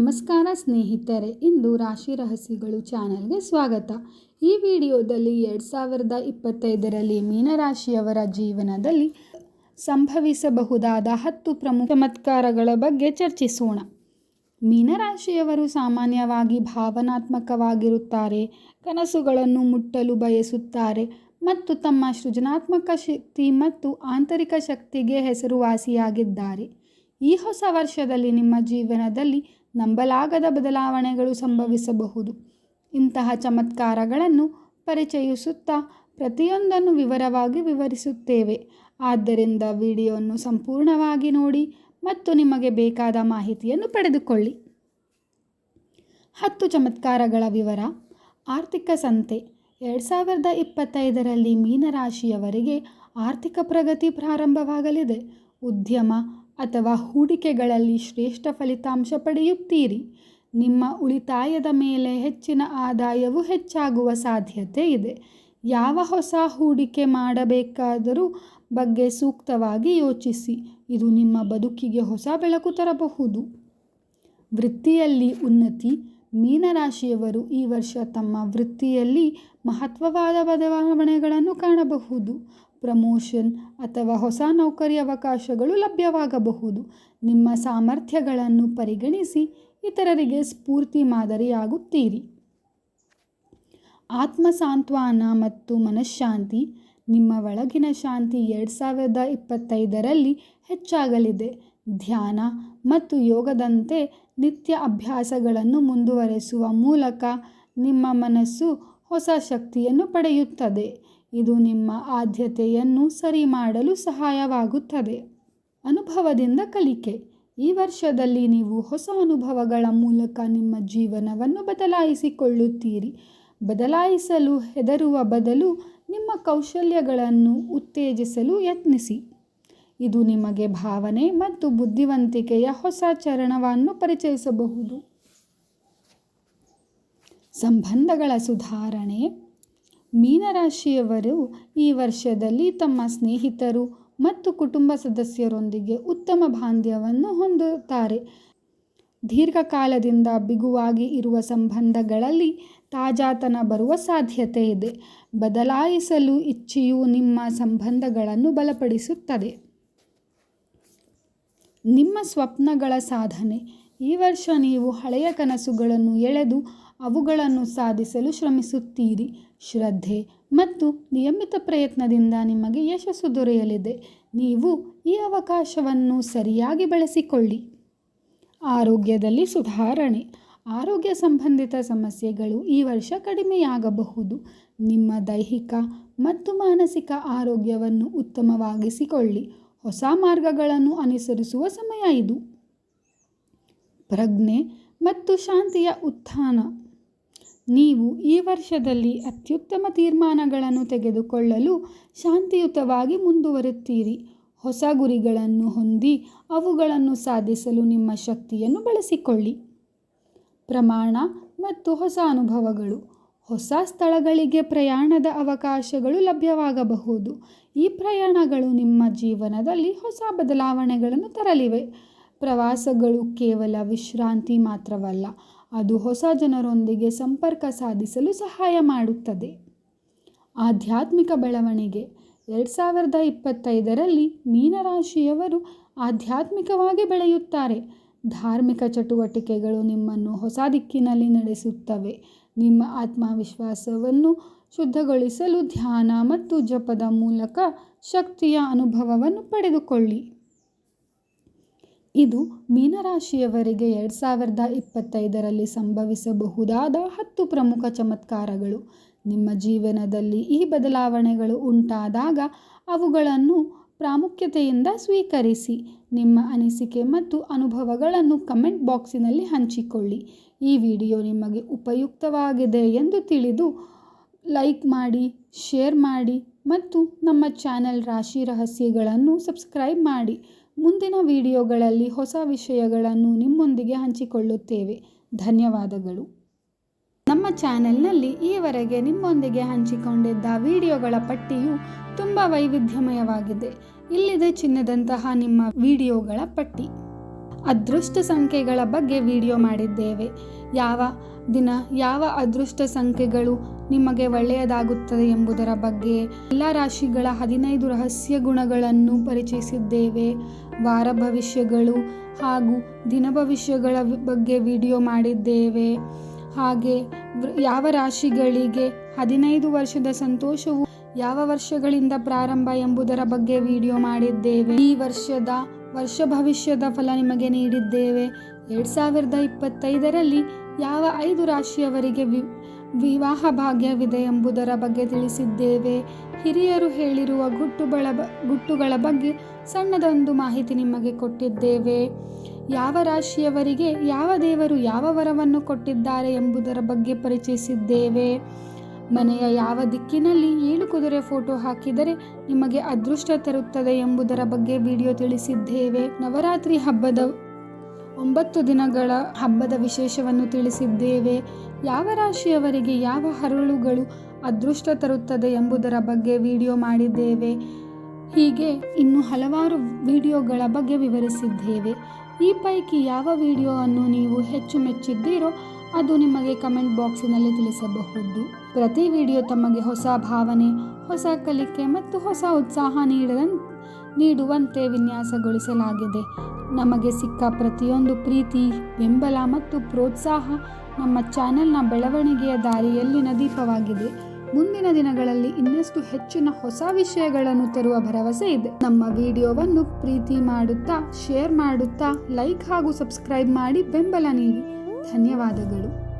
ನಮಸ್ಕಾರ ಸ್ನೇಹಿತರೆ, ಇಂದು ರಾಶಿ ರಹಸ್ಯಗಳು ಚಾನೆಲ್ಗೆ ಸ್ವಾಗತ. ಈ ವಿಡಿಯೋದಲ್ಲಿ 2025ರಲ್ಲಿ ಮೀನರಾಶಿಯವರ ಜೀವನದಲ್ಲಿ ಸಂಭವಿಸಬಹುದಾದ 10 ಪ್ರಮುಖ ಚಮತ್ಕಾರಗಳ ಬಗ್ಗೆ ಚರ್ಚಿಸೋಣ. ಮೀನರಾಶಿಯವರು ಸಾಮಾನ್ಯವಾಗಿ ಭಾವನಾತ್ಮಕವಾಗಿರುತ್ತಾರೆ, ಕನಸುಗಳನ್ನು ಮುಟ್ಟಲು ಬಯಸುತ್ತಾರೆ ಮತ್ತು ತಮ್ಮ ಸೃಜನಾತ್ಮಕ ಶಕ್ತಿ ಮತ್ತು ಆಂತರಿಕ ಶಕ್ತಿಗೆ ಹೆಸರುವಾಸಿಯಾಗಿದ್ದಾರೆ. ಈ ಹೊಸ ವರ್ಷದಲ್ಲಿ ನಿಮ್ಮ ಜೀವನದಲ್ಲಿ ನಂಬಲಾಗದ ಬದಲಾವಣೆಗಳು ಸಂಭವಿಸಬಹುದು. ಇಂತಹ ಚಮತ್ಕಾರಗಳನ್ನು ಪರಿಚಯಿಸುತ್ತಾ ಪ್ರತಿಯೊಂದನ್ನು ವಿವರವಾಗಿ ವಿವರಿಸುತ್ತೇವೆ. ಆದ್ದರಿಂದ ವಿಡಿಯೋವನ್ನು ಸಂಪೂರ್ಣವಾಗಿ ನೋಡಿ ಮತ್ತು ನಿಮಗೆ ಬೇಕಾದ ಮಾಹಿತಿಯನ್ನು ಪಡೆದುಕೊಳ್ಳಿ. 10 ಚಮತ್ಕಾರಗಳ ವಿವರ. ಆರ್ಥಿಕ ಸಂತೆ. 2025ರಲ್ಲಿ ಮೀನರಾಶಿಯವರಿಗೆ ಆರ್ಥಿಕ ಪ್ರಗತಿ ಪ್ರಾರಂಭವಾಗಲಿದೆ. ಉದ್ಯಮ ಅಥವಾ ಹೂಡಿಕೆಗಳಲ್ಲಿ ಶ್ರೇಷ್ಠ ಫಲಿತಾಂಶ ಪಡೆಯುತ್ತೀರಿ. ನಿಮ್ಮ ಉಳಿತಾಯದ ಮೇಲೆ ಹೆಚ್ಚಿನ ಆದಾಯವು ಹೆಚ್ಚಾಗುವ ಸಾಧ್ಯತೆ ಇದೆ. ಯಾವ ಹೊಸ ಹೂಡಿಕೆ ಮಾಡಬೇಕಾದರೂ ಬಗ್ಗೆ ಸೂಕ್ತವಾಗಿ ಯೋಚಿಸಿ. ಇದು ನಿಮ್ಮ ಬದುಕಿಗೆ ಹೊಸ ಬೆಳಕು ತರಬಹುದು. ವೃತ್ತಿಯಲ್ಲಿ ಉನ್ನತಿ. ಮೀನರಾಶಿಯವರು ಈ ವರ್ಷ ತಮ್ಮ ವೃತ್ತಿಯಲ್ಲಿ ಮಹತ್ವವಾದ ಬದಲಾವಣೆಗಳನ್ನು ಕಾಣಬಹುದು. ಪ್ರಮೋಷನ್ ಅಥವಾ ಹೊಸ ನೌಕರಿ ಅವಕಾಶಗಳು ಲಭ್ಯವಾಗಬಹುದು. ನಿಮ್ಮ ಸಾಮರ್ಥ್ಯಗಳನ್ನು ಪರಿಗಣಿಸಿ ಇತರರಿಗೆ ಸ್ಫೂರ್ತಿ ಮಾದರಿಯಾಗುತ್ತೀರಿ. ಆತ್ಮಸಾಂತ್ವನ ಮತ್ತು ಮನಃಶಾಂತಿ. ನಿಮ್ಮ ಒಳಗಿನ ಶಾಂತಿ 2025ರಲ್ಲಿ ಹೆಚ್ಚಾಗಲಿದೆ. ಧ್ಯಾನ ಮತ್ತು ಯೋಗದಂತೆ ನಿತ್ಯ ಅಭ್ಯಾಸಗಳನ್ನು ಮುಂದುವರೆಸುವ ಮೂಲಕ ನಿಮ್ಮ ಮನಸ್ಸು ಹೊಸ ಶಕ್ತಿಯನ್ನು ಪಡೆಯುತ್ತದೆ. ಇದು ನಿಮ್ಮ ಆದ್ಯತೆಯನ್ನು ಸರಿ ಮಾಡಲು ಸಹಾಯವಾಗುತ್ತದೆ. ಅನುಭವದಿಂದ ಕಲಿಕೆ. ಈ ವರ್ಷದಲ್ಲಿ ನೀವು ಹೊಸ ಅನುಭವಗಳ ಮೂಲಕ ನಿಮ್ಮ ಜೀವನವನ್ನು ಬದಲಾಯಿಸಿಕೊಳ್ಳುತ್ತೀರಿ. ಬದಲಾಯಿಸಲು ಹೆದರುವ ಬದಲು ನಿಮ್ಮ ಕೌಶಲ್ಯಗಳನ್ನು ಉತ್ತೇಜಿಸಲು ಯತ್ನಿಸಿ. ಇದು ನಿಮಗೆ ಭಾವನೆ ಮತ್ತು ಬುದ್ಧಿವಂತಿಕೆಯ ಹೊಸ ಚರಣವನ್ನು ಪರಿಚಯಿಸಬಹುದು. ಸಂಬಂಧಗಳ ಸುಧಾರಣೆ. ಮೀನರಾಶಿಯವರು ಈ ವರ್ಷದಲ್ಲಿ ತಮ್ಮ ಸ್ನೇಹಿತರು ಮತ್ತು ಕುಟುಂಬ ಸದಸ್ಯರೊಂದಿಗೆ ಉತ್ತಮ ಬಾಂಧವ್ಯವನ್ನು ಹೊಂದುತ್ತಾರೆ. ದೀರ್ಘಕಾಲದಿಂದ ಬಿಗುವಾಗಿ ಇರುವ ಸಂಬಂಧಗಳಲ್ಲಿ ತಾಜಾತನ ಬರುವ ಸಾಧ್ಯತೆ ಇದೆ. ಬದಲಾಯಿಸಲು ಇಚ್ಛೆಯು ನಿಮ್ಮ ಸಂಬಂಧಗಳನ್ನು ಬಲಪಡಿಸುತ್ತದೆ. ನಿಮ್ಮ ಸ್ವಪ್ನಗಳ ಸಾಧನೆ. ಈ ವರ್ಷ ನೀವು ಹಳೆಯ ಕನಸುಗಳನ್ನು ಎಳೆದು ಅವುಗಳನ್ನು ಸಾಧಿಸಲು ಶ್ರಮಿಸುತ್ತೀರಿ. ಶ್ರದ್ಧೆ ಮತ್ತು ನಿಯಮಿತ ಪ್ರಯತ್ನದಿಂದ ನಿಮಗೆ ಯಶಸ್ಸು ದೊರೆಯಲಿದೆ. ನೀವು ಈ ಅವಕಾಶವನ್ನು ಸರಿಯಾಗಿ ಬಳಸಿಕೊಳ್ಳಿ. ಆರೋಗ್ಯದಲ್ಲಿ ಸುಧಾರಣೆ. ಆರೋಗ್ಯ ಸಂಬಂಧಿತ ಸಮಸ್ಯೆಗಳು ಈ ವರ್ಷ ಕಡಿಮೆಯಾಗಬಹುದು. ನಿಮ್ಮ ದೈಹಿಕ ಮತ್ತು ಮಾನಸಿಕ ಆರೋಗ್ಯವನ್ನು ಉತ್ತಮವಾಗಿಸಿಕೊಳ್ಳಿ. ಹೊಸ ಮಾರ್ಗಗಳನ್ನು ಅನುಸರಿಸುವ ಸಮಯ ಇದು. ಪ್ರಜ್ಞೆ ಮತ್ತು ಶಾಂತಿಯ ಉತ್ಥಾನ. ನೀವು ಈ ವರ್ಷದಲ್ಲಿ ಅತ್ಯುತ್ತಮ ತೀರ್ಮಾನಗಳನ್ನು ತೆಗೆದುಕೊಳ್ಳಲು ಶಾಂತಿಯುತವಾಗಿ ಮುಂದುವರಿಯುತ್ತೀರಿ. ಹೊಸ ಗುರಿಗಳನ್ನು ಹೊಂದಿ ಅವುಗಳನ್ನು ಸಾಧಿಸಲು ನಿಮ್ಮ ಶಕ್ತಿಯನ್ನು ಬಳಸಿಕೊಳ್ಳಿ. ಪ್ರಯಾಣ ಮತ್ತು ಹೊಸ ಅನುಭವಗಳು. ಹೊಸ ಸ್ಥಳಗಳಿಗೆ ಪ್ರಯಾಣದ ಅವಕಾಶಗಳು ಲಭ್ಯವಾಗಬಹುದು. ಈ ಪ್ರಯಾಣಗಳು ನಿಮ್ಮ ಜೀವನದಲ್ಲಿ ಹೊಸ ಬದಲಾವಣೆಗಳನ್ನು ತರಲಿವೆ. ಪ್ರವಾಸಗಳು ಕೇವಲ ವಿಶ್ರಾಂತಿ ಮಾತ್ರವಲ್ಲ, ಅದು ಹೊಸ ಜನರೊಂದಿಗೆ ಸಂಪರ್ಕ ಸಾಧಿಸಲು ಸಹಾಯ ಮಾಡುತ್ತದೆ. ಆಧ್ಯಾತ್ಮಿಕ ಬೆಳವಣಿಗೆ. 2025ರಲ್ಲಿ ಮೀನರಾಶಿಯವರು ಆಧ್ಯಾತ್ಮಿಕವಾಗಿ ಬೆಳೆಯುತ್ತಾರೆ. ಧಾರ್ಮಿಕ ಚಟುವಟಿಕೆಗಳು ನಿಮ್ಮನ್ನು ಹೊಸ ದಿಕ್ಕಿನಲ್ಲಿ ನಡೆಸುತ್ತವೆ. ನಿಮ್ಮ ಆತ್ಮವಿಶ್ವಾಸವನ್ನು ಶುದ್ಧಗೊಳಿಸಲು ಧ್ಯಾನ ಮತ್ತು ಜಪದ ಮೂಲಕ ಶಕ್ತಿಯ ಅನುಭವವನ್ನು ಪಡೆದುಕೊಳ್ಳಿ. ಇದು ಮೀನರಾಶಿಯವರಿಗೆ 2025ರಲ್ಲಿ ಸಂಭವಿಸಬಹುದಾದ 10 ಪ್ರಮುಖ ಚಮತ್ಕಾರಗಳು. ನಿಮ್ಮ ಜೀವನದಲ್ಲಿ ಈ ಬದಲಾವಣೆಗಳು ಉಂಟಾದಾಗ ಅವುಗಳನ್ನು ಪ್ರಾಮುಖ್ಯತೆಯಿಂದ ಸ್ವೀಕರಿಸಿ. ನಿಮ್ಮ ಅನಿಸಿಕೆ ಮತ್ತು ಅನುಭವಗಳನ್ನು ಕಮೆಂಟ್ ಬಾಕ್ಸಿನಲ್ಲಿ ಹಂಚಿಕೊಳ್ಳಿ. ಈ ವಿಡಿಯೋ ನಿಮಗೆ ಉಪಯುಕ್ತವಾಗಿದೆ ಎಂದು ತಿಳಿದು ಲೈಕ್ ಮಾಡಿ, ಶೇರ್ ಮಾಡಿ ಮತ್ತು ನಮ್ಮ ಚಾನೆಲ್ ರಾಶಿ ರಹಸ್ಯಗಳನ್ನು ಸಬ್ಸ್ಕ್ರೈಬ್ ಮಾಡಿ. ಮುಂದಿನ ವಿಡಿಯೋಗಳಲ್ಲಿ ಹೊಸ ವಿಷಯಗಳನ್ನು ನಿಮ್ಮೊಂದಿಗೆ ಹಂಚಿಕೊಳ್ಳುತ್ತೇವೆ. ಧನ್ಯವಾದಗಳು. ನಮ್ಮ ಚಾನೆಲ್ನಲ್ಲಿ ಈವರೆಗೆ ನಿಮ್ಮೊಂದಿಗೆ ಹಂಚಿಕೊಂಡಿದ್ದ ವಿಡಿಯೋಗಳ ಪಟ್ಟಿಯು ತುಂಬ ವೈವಿಧ್ಯಮಯವಾಗಿದೆ. ಇಲ್ಲಿದೆ ಚಿನ್ನದಂತಹ ನಿಮ್ಮ ವಿಡಿಯೋಗಳ ಪಟ್ಟಿ. ಅದೃಷ್ಟ ಸಂಖ್ಯೆಗಳ ಬಗ್ಗೆ ವಿಡಿಯೋ ಮಾಡಿದ್ದೇವೆ. ಯಾವ ದಿನ ಯಾವ ಅದೃಷ್ಟ ಸಂಖ್ಯೆಗಳು ನಿಮಗೆ ಒಳ್ಳೆಯದಾಗುತ್ತದೆ ಎಂಬುದರ ಬಗ್ಗೆ, ಎಲ್ಲ ರಾಶಿಗಳ 15 ರಹಸ್ಯ ಗುಣಗಳನ್ನು ಪರಿಚಯಿಸಿದ್ದೇವೆ. ವಾರ ಭವಿಷ್ಯಗಳು ಹಾಗೂ ದಿನ ಭವಿಷ್ಯಗಳ ಬಗ್ಗೆ ವಿಡಿಯೋ ಮಾಡಿದ್ದೇವೆ. ಹಾಗೆ ಯಾವ ರಾಶಿಗಳಿಗೆ 15 ವರ್ಷದ ಸಂತೋಷವು ಯಾವ ವರ್ಷಗಳಿಂದ ಪ್ರಾರಂಭ ಎಂಬುದರ ಬಗ್ಗೆ ವಿಡಿಯೋ ಮಾಡಿದ್ದೇವೆ. ಈ ವರ್ಷ ಭವಿಷ್ಯದ ಫಲ ನಿಮಗೆ ನೀಡಿದ್ದೇವೆ. 2025ರಲ್ಲಿ ಯಾವ 5 ರಾಶಿಯವರಿಗೆ ವಿವಾಹ ಭಾಗ್ಯವಿದೆ ಎಂಬುದರ ಬಗ್ಗೆ ತಿಳಿಸಿದ್ದೇವೆ. ಹಿರಿಯರು ಹೇಳಿರುವ ಗುಟ್ಟುಗಳ ಬಗ್ಗೆ ಸಣ್ಣದೊಂದು ಮಾಹಿತಿ ನಿಮಗೆ ಕೊಟ್ಟಿದ್ದೇವೆ. ಯಾವ ರಾಶಿಯವರಿಗೆ ಯಾವ ದೇವರು ಯಾವ ವರವನ್ನು ಕೊಟ್ಟಿದ್ದಾರೆ ಎಂಬುದರ ಬಗ್ಗೆ ಪರಿಚಯಿಸಿದ್ದೇವೆ. ಮನೆಯ ಯಾವ ದಿಕ್ಕಿನಲ್ಲಿ 7 ಕುದುರೆ ಫೋಟೋ ಹಾಕಿದರೆ ನಿಮಗೆ ಅದೃಷ್ಟ ತರುತ್ತದೆ ಎಂಬುದರ ಬಗ್ಗೆ ವಿಡಿಯೋ ತಿಳಿಸಿದ್ದೇವೆ. ನವರಾತ್ರಿ ಹಬ್ಬದ 9 ದಿನಗಳ ಹಬ್ಬದ ವಿಶೇಷವನ್ನು ತಿಳಿಸಿದ್ದೇವೆ. ಯಾವ ರಾಶಿಯವರಿಗೆ ಯಾವ ಹರಳುಗಳು ಅದೃಷ್ಟ ತರುತ್ತದೆ ಎಂಬುದರ ಬಗ್ಗೆ ವಿಡಿಯೋ ಮಾಡಿದ್ದೇವೆ. ಹೀಗೆ ಇನ್ನು ಹಲವಾರು ವಿಡಿಯೋಗಳ ಬಗ್ಗೆ ವಿವರಿಸಿದ್ದೇವೆ. ಈ ಪೈಕಿ ಯಾವ ವಿಡಿಯೋವನ್ನು ನೀವು ಹೆಚ್ಚು ಮೆಚ್ಚಿದ್ದೀರೋ ಅದು ನಿಮಗೆ ಕಮೆಂಟ್ ಬಾಕ್ಸಿನಲ್ಲಿ ತಿಳಿಸಬಹುದು. ಪ್ರತಿ ವಿಡಿಯೋ ತಮಗೆ ಹೊಸ ಭಾವನೆ, ಹೊಸ ಕಲಿಕೆ ಮತ್ತು ಹೊಸ ಉತ್ಸಾಹ ನೀಡುವಂತೆ ವಿನ್ಯಾಸಗೊಳಿಸಲಾಗಿದೆ. ನಮಗೆ ಸಿಕ್ಕ ಪ್ರತಿಯೊಂದು ಪ್ರೀತಿ, ಬೆಂಬಲ ಮತ್ತು ಪ್ರೋತ್ಸಾಹ ನಮ್ಮ ಚಾನೆಲ್ನ ಬೆಳವಣಿಗೆಯ ದಾರಿಯಲ್ಲಿನ ದೀಪವಾಗಿದೆ. ಮುಂದಿನ ದಿನಗಳಲ್ಲಿ ಇನ್ನಷ್ಟು ಹೆಚ್ಚಿನ ಹೊಸ ವಿಷಯಗಳನ್ನು ತರುವ ಭರವಸೆ ಇದೆ. ನಮ್ಮ ವಿಡಿಯೋವನ್ನು ಪ್ರೀತಿ ಮಾಡುತ್ತಾ, ಶೇರ್ ಮಾಡುತ್ತಾ, ಲೈಕ್ ಹಾಗೂ ಸಬ್ಸ್ಕ್ರೈಬ್ ಮಾಡಿ ಬೆಂಬಲ ನೀಡಿ. ಧನ್ಯವಾದಗಳು.